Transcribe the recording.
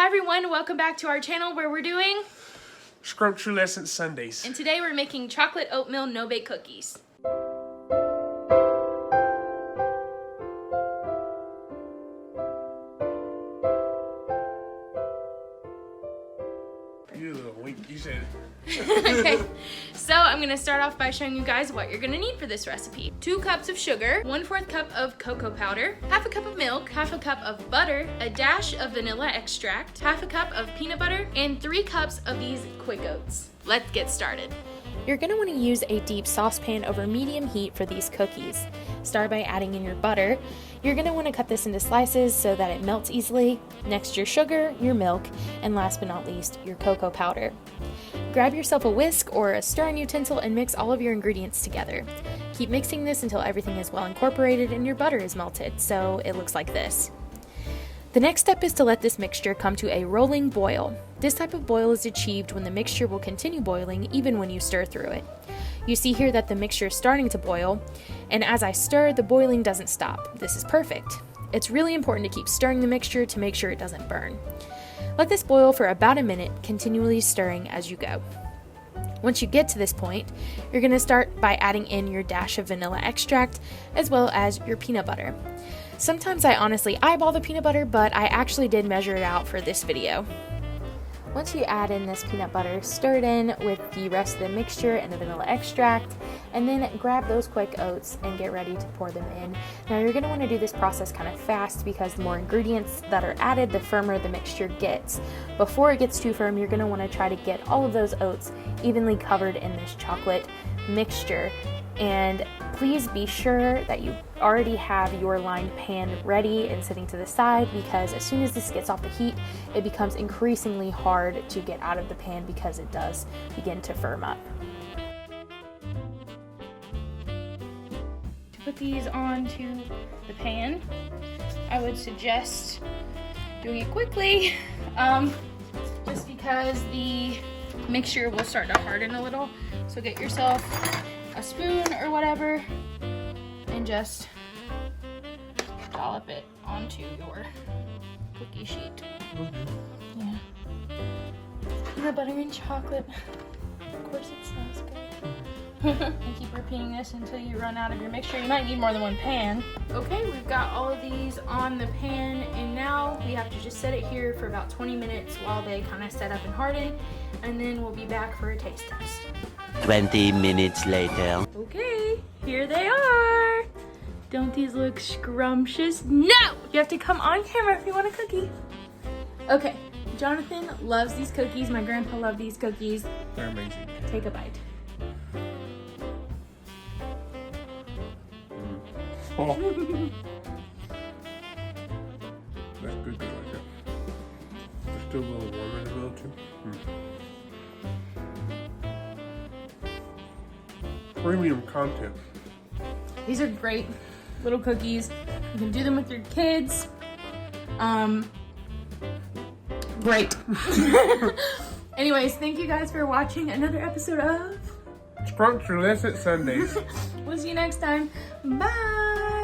Hi everyone, welcome back to our channel where we're doing Scrumtrulescent Sundays. And today we're making chocolate oatmeal no-bake cookies. You little wink, you said. Okay, so I'm gonna start off by showing you guys what you're gonna need for this recipe. 2 cups of sugar, 1/4 cup of cocoa powder, 1/2 cup of milk, 1/2 cup of butter, a dash of vanilla extract, 1/2 cup of peanut butter, and 3 cups of these quick oats. Let's get started. You're going to want to use a deep saucepan over medium heat for these cookies. Start by adding in your butter. You're going to want to cut this into slices so that it melts easily. Next, your sugar, your milk, and last but not least, your cocoa powder. Grab yourself a whisk or a stirring utensil and mix all of your ingredients together. Keep mixing this until everything is well incorporated and your butter is melted, so it looks like this. The next step is to let this mixture come to a rolling boil. This type of boil is achieved when the mixture will continue boiling even when you stir through it. You see here that the mixture is starting to boil, and as I stir, the boiling doesn't stop. This is perfect. It's really important to keep stirring the mixture to make sure it doesn't burn. Let this boil for about a minute, continually stirring as you go. Once you get to this point, you're going to start by adding in your dash of vanilla extract as well as your peanut butter. Sometimes I honestly eyeball the peanut butter, but I actually did measure it out for this video. Once you add in this peanut butter, stir it in with the rest of the mixture and the vanilla extract, and then grab those quick oats and get ready to pour them in. Now you're going to want to do this process kind of fast because the more ingredients that are added, the firmer the mixture gets. Before it gets too firm, you're going to want to try to get all of those oats evenly covered in this chocolate mixture. And please be sure that you already have your lined pan ready and sitting to the side, because as soon as this gets off the heat, it becomes increasingly hard to get out of the pan because it does begin to firm up. To put these onto the pan, I would suggest doing it quickly, just because the mixture will start to harden a little. So get yourself a spoon or whatever and just dollop it onto your cookie sheet. Yeah. Peanut butter and chocolate. Of course it smells good. And keep repeating this until you run out of your mixture. You might need more than one pan. Okay, we've got all of these on the pan, and now we have to just set it here for about 20 minutes while they kind of set up and harden, and then we'll be back for a taste test. 20 minutes later. Okay, here they are. Don't these look scrumptious? No! You have to come on camera if you want a cookie. Okay, Jonathan loves these cookies. My grandpa loved these cookies. They're amazing. Take a bite. Oh. That's good, good like that. They're still a little warm in the middle too. Premium content. These are great little cookies. You can do them with your kids. Great. Anyways, thank you guys for watching another episode of Scrumtrulescent Sundays. We'll see you next time. Bye.